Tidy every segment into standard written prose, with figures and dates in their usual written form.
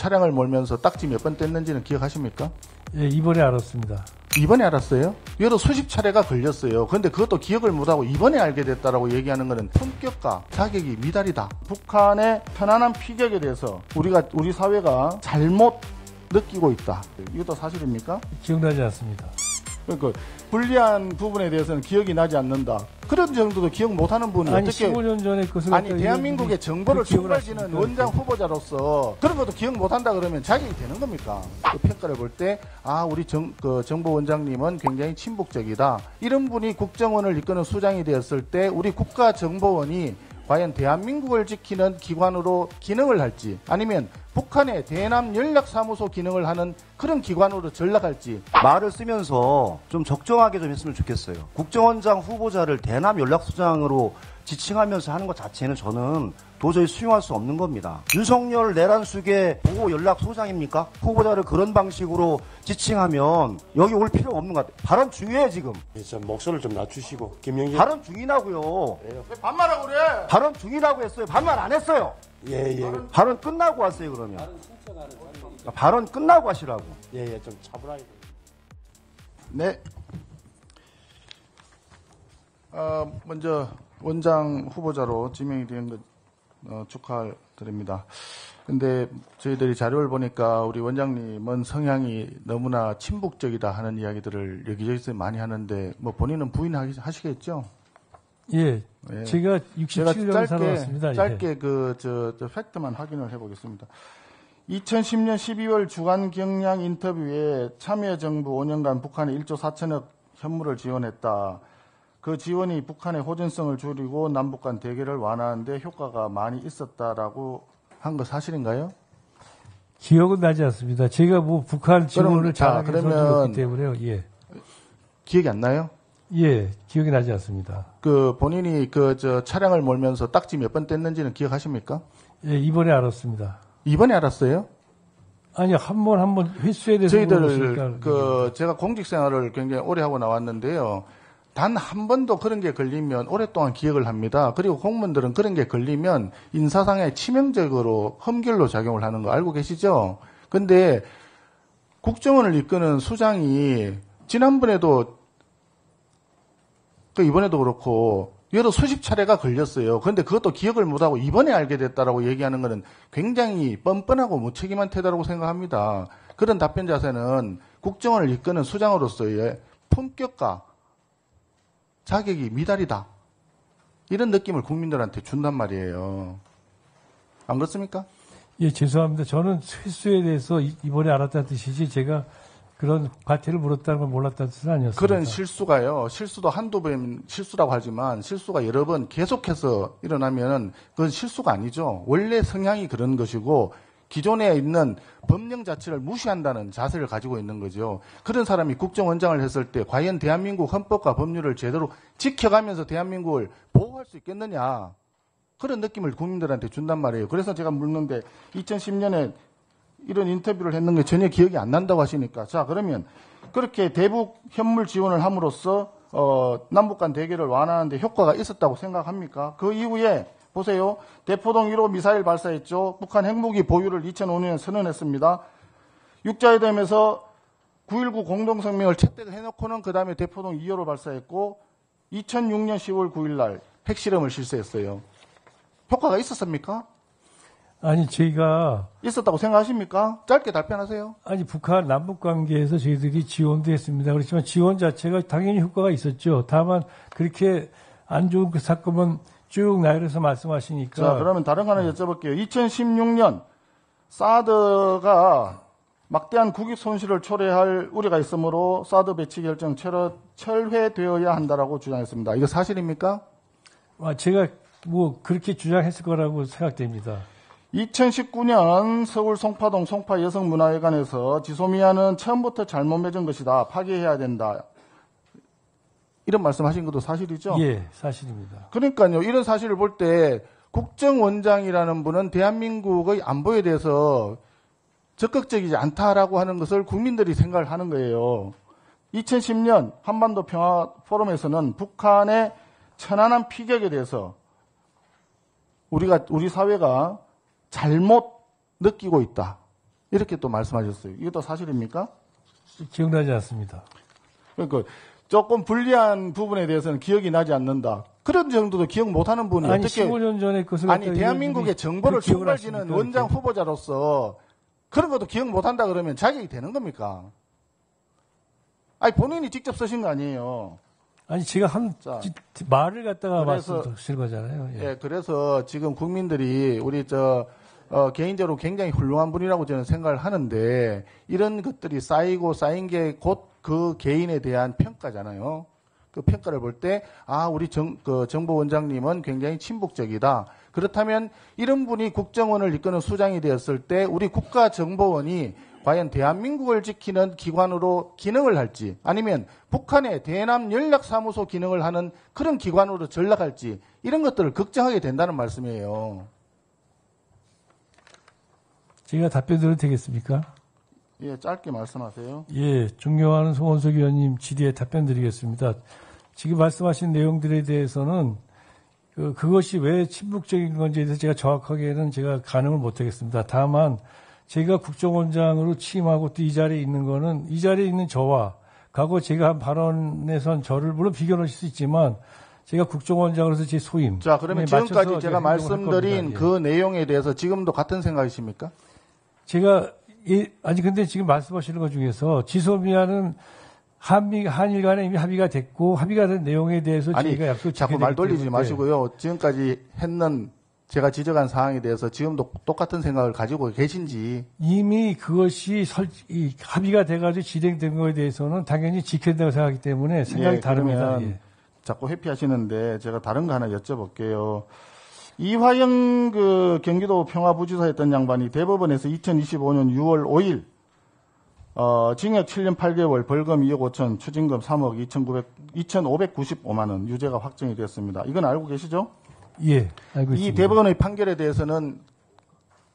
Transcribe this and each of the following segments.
차량을 몰면서 딱지 몇 번 뗐는지는 기억하십니까? 예, 이번에 알았습니다. 이번에 알았어요? 여러 수십 차례가 걸렸어요. 그런데 그것도 기억을 못하고 이번에 알게 됐다라고 얘기하는 것은 품격과 자격이 미달이다. 북한의 편안한 피격에 대해서 우리 사회가 잘못 느끼고 있다. 이것도 사실입니까? 기억나지 않습니다. 그러니까 불리한 부분에 대해서는 기억이 나지 않는다. 그런 정도도 기억 못하는 분이 아니, 어떻게 15년 전에 것을 아니 대한민국의 정보를 총괄지는 하십니까? 원장 후보자로서 그런 것도 기억 못한다 그러면 자격이 되는 겁니까? 그 평가를 볼 때 우리 정보원장님은 굉장히 친북적이다. 이런 분이 국정원을 이끄는 수장이 되었을 때 우리 국가정보원이 과연 대한민국을 지키는 기관으로 기능을 할지 아니면 북한의 대남 연락사무소 기능을 하는 그런 기관으로 전락할지. 말을 쓰면서 좀 적정하게 좀 했으면 좋겠어요. 국정원장 후보자를 대남 연락소장으로 지칭하면서 하는 것 자체는 저는 도저히 수용할 수 없는 겁니다. 윤석열 내란숙의 보고연락소장입니까? 후보자를 그런 방식으로 지칭하면 여기 올 필요가 없는 것 같아요. 발언 중요해요 지금. 목소리를 좀 낮추시고 김영진 발언 중이라고요. 왜 반말하고 그래? 발언 중이라고 했어요. 반말 안 했어요. 예예 발언 끝나고 왔어요 그러면. 발언 끝나고 하시라고. 예예 좀 차분하게. 네. 먼저 원장 후보자로 지명이 된 것 축하드립니다. 근데 저희들이 자료를 보니까 우리 원장님은 성향이 너무나 친북적이다 하는 이야기들을 여기저기서 많이 하는데 뭐 본인은 부인하시겠죠? 예. 예. 제가 67년 살아왔습니다. 짧게 팩트만 확인을 해보겠습니다. 2010년 12월 주간 경향 인터뷰에 참여정부 5년간 북한에 1조 4천억 현물을 지원했다. 그 지원이 북한의 호전성을 줄이고 남북 간 대결을 완화하는 데 효과가 많이 있었다라고 한 거 사실인가요? 기억은 나지 않습니다. 제가 뭐 북한 지원을 잘하게 그러면 했기 때문에요. 예. 기억이 안 나요? 예, 기억이 나지 않습니다. 본인이 차량을 몰면서 딱지 몇 번 뗐는지는 기억하십니까? 예, 이번에 알았습니다. 이번에 알았어요? 아니, 한 번 횟수에 대해서 저희들 제가 공직 생활을 굉장히 오래 하고 나왔는데요. 단 한 번도 그런 게 걸리면 오랫동안 기억을 합니다. 그리고 공무원들은 그런 게 걸리면 인사상에 치명적으로 험결로 작용을 하는 거 알고 계시죠? 근데 국정원을 이끄는 수장이 지난번에도 이번에도 그렇고 여러 수십 차례가 걸렸어요. 그런데 그것도 기억을 못하고 이번에 알게 됐다라고 얘기하는 것은 굉장히 뻔뻔하고 무책임한 태도라고 생각합니다. 그런 답변 자세는 국정원을 이끄는 수장으로서의 품격과 자격이 미달이다. 이런 느낌을 국민들한테 준단 말이에요. 안 그렇습니까? 예, 죄송합니다. 저는 횟수에 대해서 이번에 알았다는 뜻이지 제가 그런 과태를 물었다는 걸 몰랐다는 뜻은 아니었습니다. 그런 실수가요. 실수도 한두 번 실수라고 하지만 실수가 여러 번 계속해서 일어나면 그건 실수가 아니죠. 원래 성향이 그런 것이고 기존에 있는 법령 자체를 무시한다는 자세를 가지고 있는 거죠. 그런 사람이 국정원장을 했을 때 과연 대한민국 헌법과 법률을 제대로 지켜가면서 대한민국을 보호할 수 있겠느냐. 그런 느낌을 국민들한테 준단 말이에요. 그래서 제가 묻는데 2010년에 이런 인터뷰를 했는 게 전혀 기억이 안 난다고 하시니까 자 그러면 그렇게 대북 현물 지원을 함으로써 남북 간 대결을 완화하는 데 효과가 있었다고 생각합니까? 그 이후에 보세요. 대포동 1호 미사일 발사했죠. 북한 핵무기 보유를 2005년에 선언했습니다. 육자회담에서 9.19 공동성명을 채택해놓고는 그 다음에 대포동 2호를 발사했고 2006년 10월 9일 날 핵실험을 실시했어요. 효과가 있었습니까? 아니, 저희가 있었다고 생각하십니까? 짧게 답변하세요. 아니, 북한 남북 관계에서 저희들이 지원도 했습니다. 그렇지만 지원 자체가 당연히 효과가 있었죠. 다만 그렇게 안 좋은 그 사건만 쭉 나열해서 말씀하시니까. 자, 그러면 다른 거 하나 여쭤볼게요. 2016년 사드가 막대한 국익 손실을 초래할 우려가 있으므로 사드 배치 결정 철회되어야 한다라고 주장했습니다. 이거 사실입니까? 제가 뭐 그렇게 주장했을 거라고 생각됩니다. 2019년 서울 송파동 송파여성문화회관에서 지소미아는 처음부터 잘못 맺은 것이다. 파기해야 된다. 이런 말씀하신 것도 사실이죠? 예, 사실입니다. 그러니까요. 이런 사실을 볼 때 국정원장이라는 분은 대한민국의 안보에 대해서 적극적이지 않다라고 하는 것을 국민들이 생각을 하는 거예요. 2010년 한반도 평화 포럼에서는 북한의 천안함 피격에 대해서 우리 사회가 잘못 느끼고 있다. 이렇게 또 말씀하셨어요. 이것도 사실입니까? 기억나지 않습니다. 그러니까 조금 불리한 부분에 대해서는 기억이 나지 않는다. 그런 정도도 기억 못하는 분이 아니, 어떻게 15년 전에 것을 아니 갖다가 대한민국의 정보를 그 기억을 총괄지는 하십니까? 원장 이렇게. 후보자로서 그런 것도 기억 못한다 그러면 자격이 되는 겁니까? 아니 본인이 직접 쓰신 거 아니에요. 아니, 제가 자, 말을 갖다가 그래서- 말씀드린 거잖아요. 예. 예, 그래서 지금 국민들이 우리 개인적으로 굉장히 훌륭한 분이라고 저는 생각을 하는데 이런 것들이 쌓이고 쌓인 게 곧 그 개인에 대한 평가잖아요. 그 평가를 볼 때, 우리 정보원장님은 굉장히 친북적이다. 그렇다면 이런 분이 국정원을 이끄는 수장이 되었을 때 우리 국가정보원이 과연 대한민국을 지키는 기관으로 기능을 할지 아니면 북한의 대남 연락사무소 기능을 하는 그런 기관으로 전락할지 이런 것들을 걱정하게 된다는 말씀이에요. 제가 답변 드려도 되겠습니까? 예, 짧게 말씀하세요. 예, 존경하는 송원석 의원님 질의에 답변 드리겠습니다. 지금 말씀하신 내용들에 대해서는 그것이 왜 친북적인 건지에 대해서 제가 정확하게는 제가 가늠을 못하겠습니다. 다만 제가 국정원장으로 취임하고 또 이 자리에 있는 거는 이 자리에 있는 저와 과거 제가 한 발언에선 저를 물론 비교하실 수 있지만 제가 국정원장으로서 제 소임. 자, 그러면 맞춰서 지금까지 제가 행동을 할 말씀드린 겁니다. 예. 그 내용에 대해서 지금도 같은 생각이십니까? 제가 아니 근데 지금 말씀하시는 것 중에서 지소미아는 한일 간에 이미 합의가 됐고 합의가 된 내용에 대해서 아니, 저희가 약속 자꾸 말 돌리지 마시고요. 지금까지 했는 제가 지적한 사항에 대해서 지금도 똑같은 생각을 가지고 계신지. 이미 그것이 합의가 돼가지고 진행된 거에 대해서는 당연히 지켜야 된다고 생각하기 때문에 생각이 예, 다릅니다. 그러면 예. 자꾸 회피하시는데 제가 다른 거 하나 여쭤볼게요. 이화영 경기도 평화부지사였던 양반이 대법원에서 2025년 6월 5일 징역 7년 8개월, 벌금 2억 5천, 추징금 3억 2,595만 원 유죄가 확정이 됐습니다. 이건 알고 계시죠? 예, 알고 이 있습니다. 대법원의 판결에 대해서는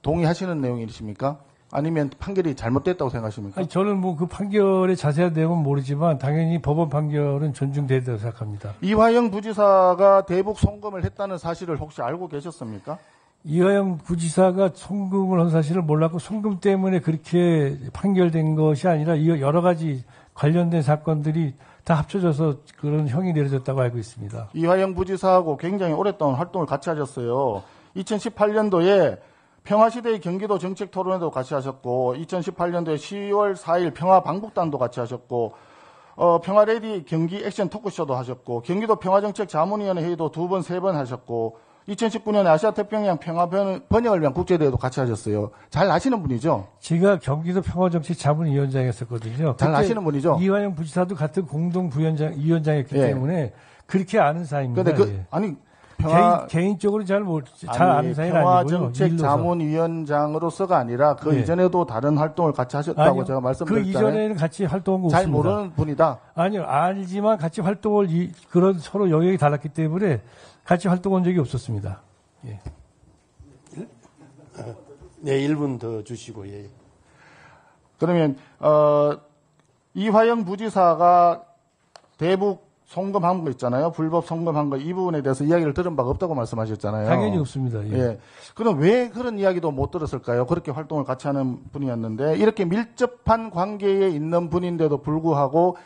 동의하시는 내용이십니까? 아니면 판결이 잘못됐다고 생각하십니까? 아니, 저는 뭐 그 판결의 자세한 내용은 모르지만 당연히 법원 판결은 존중된다고 생각합니다. 이화영 부지사가 대북 송금을 했다는 사실을 혹시 알고 계셨습니까? 이화영 부지사가 송금을 한 사실을 몰랐고 송금 때문에 그렇게 판결된 것이 아니라 여러 가지 관련된 사건들이 다 합쳐져서 그런 형이 내려졌다고 알고 있습니다. 이화영 부지사하고 굉장히 오랫동안 활동을 같이 하셨어요. 2018년도에 평화시대의 경기도 정책 토론회도 같이 하셨고 2018년도에 10월 4일 평화방북단도 같이 하셨고 평화레디 경기 액션 토크쇼도 하셨고 경기도 평화정책 자문위원회 회의도 2번, 3번 하셨고 2019년에 아시아태평양 평화번영을 위한 국제대회도 같이 하셨어요. 잘 아시는 분이죠? 제가 경기도 평화정책 자문위원장이었었거든요. 잘 그때 아시는 분이죠? 이화영 부지사도 같은 공동위원장이었기 예. 때문에 그렇게 아는 사이입니다. 근데 예. 아니 개인적으로 잘 아는 사이는 아니고요. 평화정책 일로서. 자문위원장으로서가 아니라 그 네. 이전에도 다른 활동을 같이 하셨다고 아니요. 제가 그 말씀드렸잖아요. 이전에는 같이 활동한 거 잘 없습니다. 모르는 분이다. 아니요, 알지만 같이 활동을 그런 서로 영역이 달랐기 때문에 같이 활동한 적이 없었습니다. 예. 네, 1분 더 주시고, 예. 그러면 이화영 부지사가 대북 송금한 거 있잖아요. 불법 송금한 거 이 부분에 대해서 이야기를 들은 바가 없다고 말씀하셨잖아요. 당연히 없습니다. 예. 예. 그럼 왜 그런 이야기도 못 들었을까요? 그렇게 활동을 같이 하는 분이었는데 이렇게 밀접한 관계에 있는 분인데도 불구하고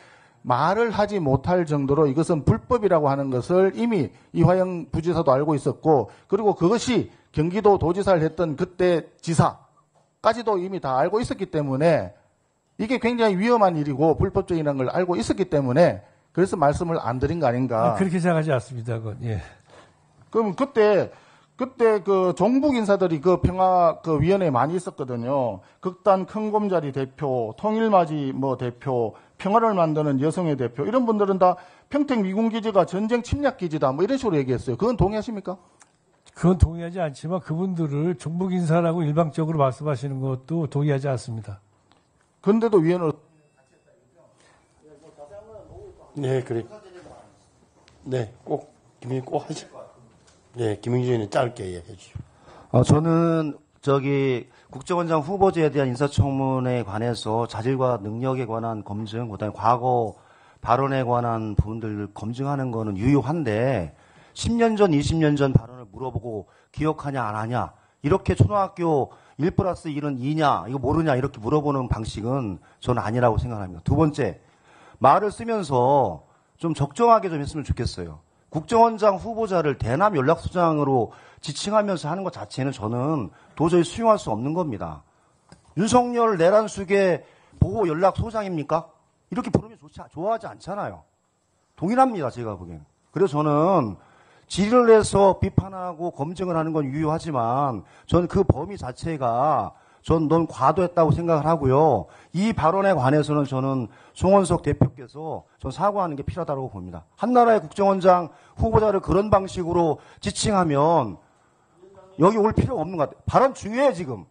말을 하지 못할 정도로 이것은 불법이라고 하는 것을 이미 이화영 부지사도 알고 있었고 그리고 그것이 경기도 도지사를 했던 그때 지사까지도 이미 다 알고 있었기 때문에 이게 굉장히 위험한 일이고 불법적이라는 걸 알고 있었기 때문에 그래서 말씀을 안 드린 거 아닌가. 그렇게 생각하지 않습니다. 그건. 예. 그럼 그때 그 종북 인사들이 그 평화 그 위원회에 많이 있었거든요. 극단 큰곰자리 대표, 통일맞이 대표, 평화를 만드는 여성의 대표 이런 분들은 다 평택 미군기지가 전쟁 침략 기지다 뭐 이런 식으로 얘기했어요. 그건 동의하십니까? 그건 동의하지 않지만 그분들을 종북 인사라고 일방적으로 말씀하시는 것도 동의하지 않습니다. 근데도 위원으로 네, 그래. 네, 꼭 하시. 네, 김영주 의원님 짧게 예, 해주시오. 저는 국정원장 후보자에 대한 인사청문회에 관해서 자질과 능력에 관한 검증, 그다음에 과거 발언에 관한 부분들을 검증하는 거는 유효한데 10년 전, 20년 전 발언을 물어보고 기억하냐 안 하냐 이렇게 초등학교 1+1은 2냐, 이거 모르냐, 이렇게 물어보는 방식은 저는 아니라고 생각합니다. 두 번째, 말을 쓰면서 좀 적정하게 좀 했으면 좋겠어요. 국정원장 후보자를 대남 연락소장으로 지칭하면서 하는 것 자체는 저는 도저히 수용할 수 없는 겁니다. 윤석열 내란숙의 보호 연락소장입니까? 이렇게 부르면 좋아하지 않잖아요. 동일합니다, 제가 보기엔. 그래서 저는 질의를 해서 비판하고 검증을 하는 건 유효하지만 전 그 범위 자체가 넌 과도했다고 생각을 하고요. 이 발언에 관해서는 저는 송원석 대표께서 전 사과하는 게 필요하다고 봅니다. 한나라의 국정원장 후보자를 그런 방식으로 지칭하면 여기 올 필요가 없는 것 같아요. 발언 중요해요, 지금.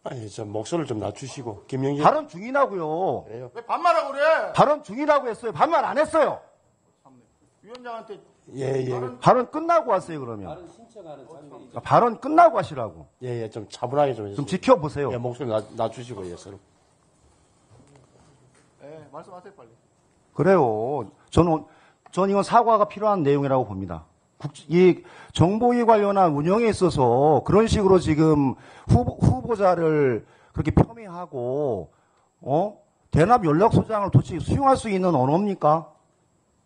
아니, 저 목소리를 좀 낮추시고, 김영진. 발언 중이라고요. 그래요. 왜 반말하고 그래? 발언 중이라고 했어요. 반말 안 했어요. 위원장한테 예. 발언 끝나고 하세요, 그러면. 발언 끝나고 하시라고. 예, 좀 차분하게 좀 좀 해주세요. 지켜보세요. 예, 목소리 낮추시고, 예, 서로. 네, 말씀하세요 빨리. 그래요. 전 이건 사과가 필요한 내용이라고 봅니다. 이 정보위 관련한 운영에 있어서 그런 식으로 지금 후보자를 그렇게 폄훼하고, 대납 연락소장을 도대체 수용할 수 있는 언어입니까?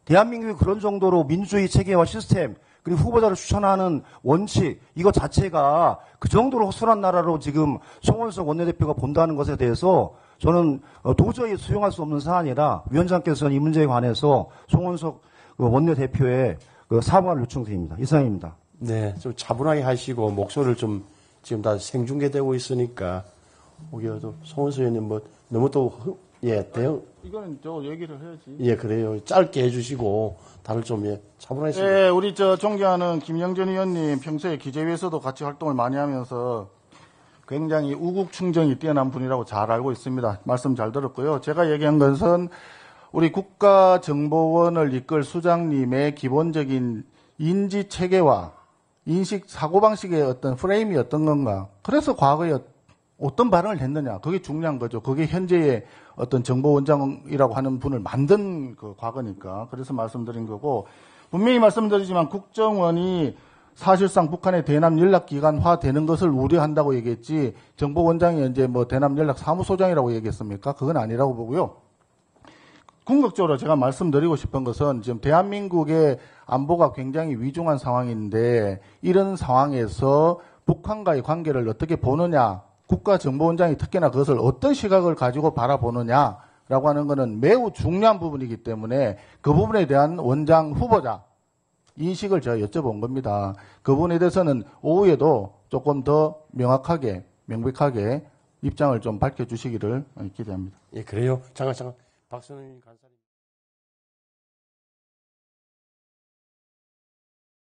대한민국이 그런 정도로 민주주의 체계와 시스템, 그리고 후보자를 추천하는 원칙, 이거 자체가 그 정도로 허술한 나라로 지금 송원석 원내대표가 본다는 것에 대해서 저는 도저히 수용할 수 없는 사안이라 위원장께서는 이 문제에 관해서 송원석 원내대표의 사과를 요청드립니다. 이상입니다. 네, 좀 차분하게 하시고, 목소리를 좀, 지금 다 생중계되고 있으니까, 오히려 또, 송원석 의원님 뭐, 너무 또, 대응. 이거는 저 얘기를 해야지. 예, 그래요. 짧게 해주시고, 다들 좀, 차분하게 했습니다. 네, 우리 존경하는 김영전 의원님 평소에 기재위에서도 같이 활동을 많이 하면서 굉장히 우국 충정이 뛰어난 분이라고 잘 알고 있습니다. 말씀 잘 들었고요. 제가 얘기한 것은 우리 국가정보원을 이끌 수장님의 기본적인 인지 체계와 인식 사고방식의 어떤 프레임이 어떤 건가. 그래서 과거에 어떤 발언을 했느냐. 그게 중요한 거죠. 그게 현재의 어떤 정보원장이라고 하는 분을 만든 그 과거니까. 그래서 말씀드린 거고, 분명히 말씀드리지만 국정원이 사실상 북한의 대남 연락기관화 되는 것을 우려한다고 얘기했지, 정보원장이 이제 뭐 대남 연락 사무소장이라고 얘기했습니까? 그건 아니라고 보고요. 궁극적으로 제가 말씀드리고 싶은 것은 지금 대한민국의 안보가 굉장히 위중한 상황인데, 이런 상황에서 북한과의 관계를 어떻게 보느냐, 국가정보원장이 특히나 그것을 어떤 시각을 가지고 바라보느냐라고 하는 것은 매우 중요한 부분이기 때문에 그 부분에 대한 원장 후보자 인식을 제가 여쭤본 겁니다. 그 부분에 대해서는 오후에도 조금 더 명확하게, 명백하게 입장을 좀 밝혀주시기를 기대합니다. 예, 그래요. 잠깐. 박선영 간사님.